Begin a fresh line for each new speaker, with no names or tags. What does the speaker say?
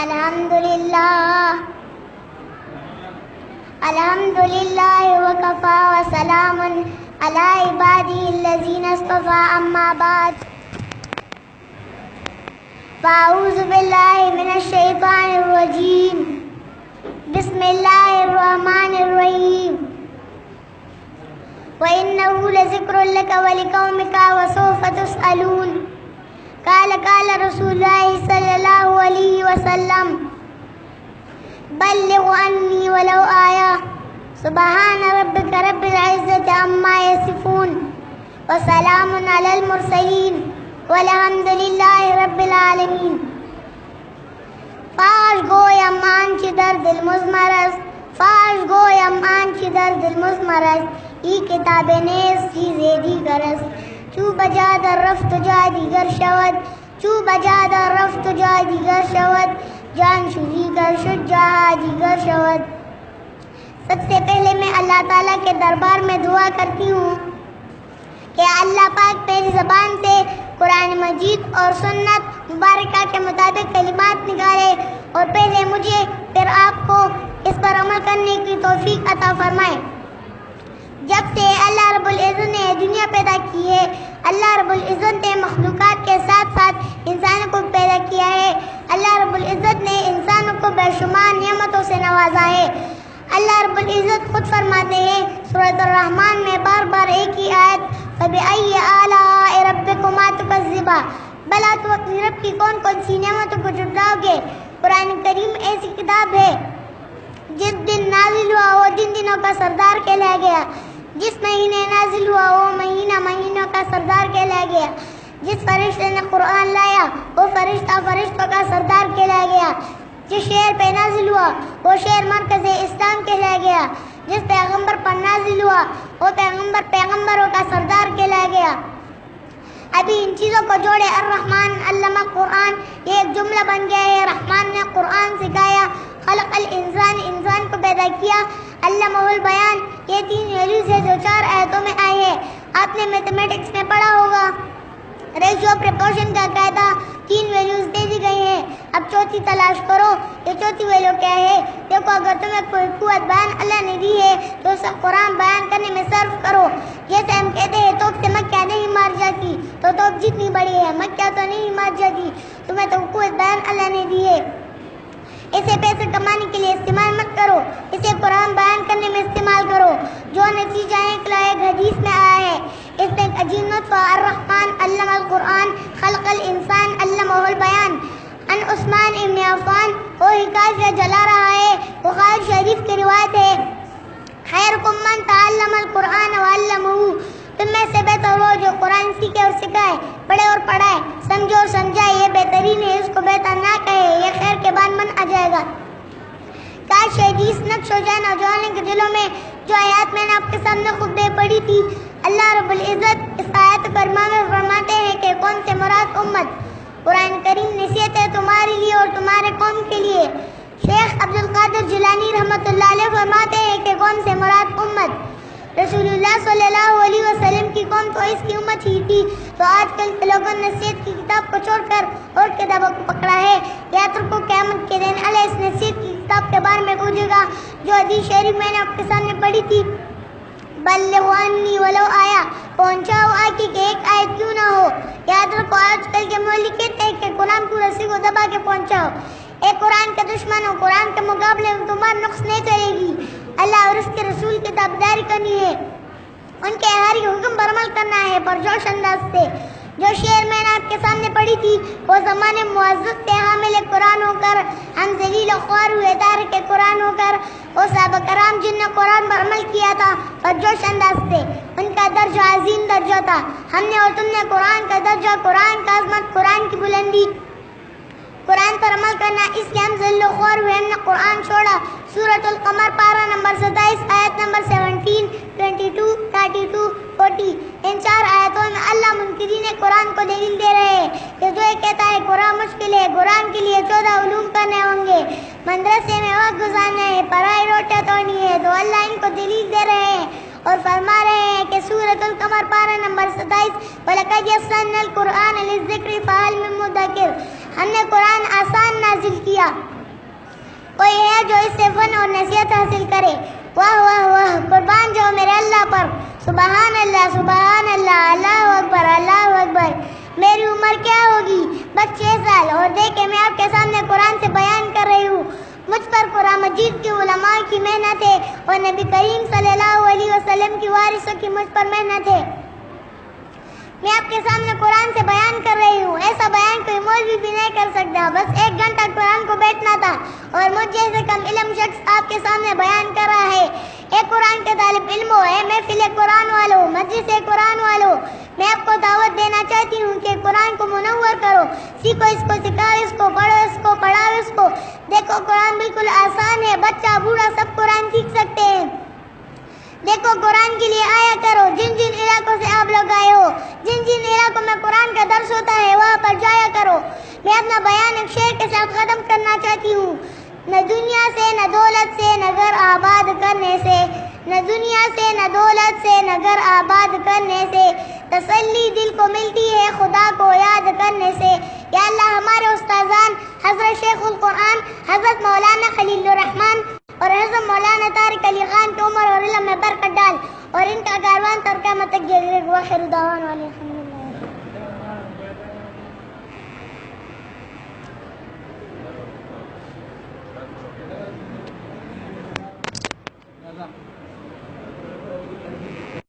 الحمدللہ وکفا وسلام علی عبادہ الذین اصطفى اما بعد فاعوذ باللہ من الشیطان الرجیم بسم اللہ الرحمن الرحیم وَإِنَّهُ لَذِكْرٌ لَكَ وَلِقَوْمِكَ وَسَوْفَ تُسْأَلُونَ قال رسول اللہ صلی اللہ علیہ وسلم بلغ عنی ولو آیا سبحان ربک رب العزت عما یصفون وسلام علی المرسلین والحمد للہ رب العالمین. فاش گویم آنچه در دل مضمر است، فاش گویم آنچه در دل مضمر است، ای کتاب نیست چیز دیگر است. چو بجا در رفت جا دیگر شود، چو بجا در رفت جا دیگر شود، جان شو دیگر شد جا دیگر شود. سب سے پہلے میں اللہ تعالیٰ کے دربار میں دعا کرتی ہوں کہ اللہ پاک میری زبان سے قرآن مجید اور سنت مبارکہ کے مطابق کلمات نکالے اور پہلے مجھے پھر آپ کو اس پر عمل کرنے کی توفیق عطا فرمائے. جب سے اللہ رب العزت نے دنیا پیدا کی ہے، اللہ رب العزت نے مخلوقات کے ساتھ ساتھ انسانوں کو پیدا کیا ہے. اللہ رب العزت نے انسانوں کو بے شمار نعمتوں سے نوازا ہے. اللہ رب العزت خود فرماتے ہیں سورۃ الرحمن میں بار بار ایک ہی آیت فَبِأَيِّ آلَاءِ رَبِّكُمَا تُكَذِّبَانِ، بھلا تو اپنی رب کی کون کون سی نعمتوں کو جھٹلاؤ گے. قرآن کریم ایسی کتاب ہے جس دن نازل ہوا وہ جن دنوں کا سردار کہلایا گیا، جس مہینے نازل ہوا وہ مہینہ مہینوں کا سردار کہلایا گیا، جس فرشتے نے قرآن لایا وہ فرشتہ فرشتوں کا سردار کہلایا گیا، جس شہر پہ نازل ہوا وہ شہر مرکز اسلام کہلایا گیا، جس پیغمبر پر نازل ہوا وہ پیغمبر پیغمبروں کا سردار کہلایا گیا. ابھی ان چیزوں کو جوڑے الرحمن علمہ قرآن، یہ ایک جملہ بن گیا ہے. رحمان نے قرآن سکھایا، خلق الانسان، انسان کو پیدا کیا، علمہ البیان، یہ 3 ویلیوز ہے جو 4 آیتوں میں آئی ہے. آپ نے میتھمیٹکس میں پڑھا ہوگا ریشیو پریپورشن کا قاعدہ 3 ویلیوز دے دی گئی ہیں. اب چوتھی تلاش کرو، یہ چوتھی ویلیو کیا ہے. دیکھو اگر تمہیں کوئی قوت بیان اللہ نے دی ہے تو اسے قرآن بیان کرنے میں صرف کرو. جیسے ہم کہتے ہیں توپ سے مکہ نہیں مار جاتی، تو توپ جتنی بڑی ہے مکہ تو نہیں مار جاتی. تمہیں تو قوت بیان اللہ نے دی ہے، اسے پیسے کمانے کے لیے استعمال مت کرو، اسے قرآن بیان کرنے میں استعمال کرو. جو نتیجہ نکلا ایک حدیث میں آیا ہے اس میں ایک عجیب نطفہ الرحمن علم القرآن خلق الانسان علمہ البیان. ان عثمان ابن عفان وہ حکایت جلا رہا ہے، بخاری شریف کی روایت ہے خیرکم من تعلم القرآن وعلمہ، تم میں سے بہتر وہ جو قرآن سیکھے اور سکھائے، پڑھے اور پڑھائے، سمجھے اور سمجھائے. یہ بہترین ہے، اس کو بہتر نہ کہے، یہ خیر کے بعد من آ جائے گا. کاش حدیث نقش ہو جائے نوجوانوں کے دلوں میں. جو آیات میں نے آپ کے سامنے خطبے پڑھی تھی، اللہ رب العزت اس آیت کریمہ میں فرماتے ہیں کہ کون سے مراد امت. قرآن کریم نصیحت ہے تمہارے لیے اور تمہارے قوم کے لیے. شیخ عبدالقادر جیلانی رحمۃ اللہ علیہ فرماتے ہیں کہ کون سے مراد امت. رسول اللہ صلی اللہ علیہ وسلم کی قوم تو اس کی امت ہی تھی، تو آج کل کے لوگوں نے نصیحت کی کتاب کو چھوڑ کر اور کتابوں کو پکڑا ہے. یاد رکھو قیامت کے دن اللہ اس نصیحت کی کتاب کے بارے میں پوچھے گا جو حدیث شریف میں نے آپ کے سامنے پڑھی تھی بلغ عنی ولو آیا، پہنچاؤ آگے کہ ایک آیت کیوں نہ ہو. یاد رکھو آج کل کے مولوی کہتے ہیں کہ قرآن کو رسی کو دبا کے پہنچاؤ. اے قرآن کے دشمنوں، قرآن کے مقابلے میں تمہاری نقص نہیں چلے گی. اللہ اور اس کے رسول کی تابعداری کرنی ہے، ان کے ہر حکم پر عمل کرنا ہے پرجوش انداز سے. جو شعر میں نے آپ کے سامنے پڑھی تھی وہ زمانے معزز سے حامل قرآن ہو کر ہم ذلیل و خوار ہوئے تارک قرآن ہو کر وہ صحابہ کرام جن نے قرآن پر عمل کیا تھا پرجوش انداز سے، ان کا درجہ عظیم درجہ تھا. ہم نے اور تم نے قرآن کا درجہ، قرآن کا عظمت، قرآن کی بلندی، قرآن پر عمل کرنا، اس لیے ہم ذلیل و خوار ہوئے، ہم نے قرآن چھوڑا. سورۃ القمر پارہ نمبر 27 آیت نمبر 17، 22، 32، 40 ان 4 آیتوں میں اللہ منکرین قرآن کو دلیل دے رہے ہیں کہ جو یہ کہتا ہے قرآن مشکل ہے، قرآن کے لیے 14 علوم کرنے ہوں گے، مدرسے میں وقت گزارنا ہے، پڑھائی روٹیاں توڑنی ہے، تو اللہ ان کو دلیل دے رہے ہیں اور فرما رہے ہیں کہ سورۃ القمر پارہ نمبر 27 وَلَقَدْ يَسَّرْنَا الْقُرْآنَ لِلذِّكْرِ فَهَلْ مِن مُّدَّكِرٍ، ہم نے قرآن آسان نازل کیا جو اس سے فن اور نصیحت حاصل کرے۔ واہ واہ واہ، قربان جو میرے اللہ پر، سبحان اللہ، اللہ اکبر، اللہ اکبر۔ میری عمر کیا ہوگی؟ بس 6 سال، اور دیکھیں میں آپ کے سامنے قرآن سے بیان کر رہی ہوں۔ مجھ پر قرآن مجید کی علماء کی محنت ہے اور نبی کریم صلی اللہ علیہ وسلم کی وارثوں کی مجھ پر محنت ہے۔ میں آپ کے سامنے قرآن سے بیان کر رہی ہوں، ایسا بیان کوئی مولوی بھی نہیں کر سکتا۔ بس 1 گھنٹہ قرآن کو بیٹھنا تھا اور مجھ جیسے کم علم شخص آپ کے سامنے بیان کر رہا ہے۔ اے قرآن کے طالب علموں، اے محفل قرآن والوں، مجلس قرآن والوں، میں آپ کو دعوت دینا چاہتی ہوں کہ قرآن کو منور کرو، سیکھو اس کو، سکھاؤ اس کو، پڑھو اس کو، پڑھاؤ اس کو۔ دیکھو قرآن بالکل آسان ہے، بچہ بوڑھا سب قرآن سیکھ سکتے ہیں۔ دیکھو قرآن کے لیے آیا کرو، جن جن علاقوں سے آپ لوگ آئے ہو، جن جن علاقوں میں قرآن کا درس ہوتا ہے وہاں پر جایا کرو۔ میں اپنا بیان ایک شعر کے ساتھ ختم کرنا چاہتی ہوں۔ نہ دنیا سے نہ دولت سے نہ گھر آباد کرنے سے، نہ دنیا سے نہ دولت سے نہ گھر آباد کرنے سے، تسلی دل کو ملتی ہے خدا کو یاد کرنے سے۔ یا اللہ ہمارے استاذان حضرت شیخ القرآن حضرت مولانا خلیل الرحمن اور حضرت مولانا طارق علی خان کی عمر اور علم میں برکت ڈال، اور ان کا کاروان تر قیامت تک جاری رکھ۔ وآخر دعوانا الحمد للہ۔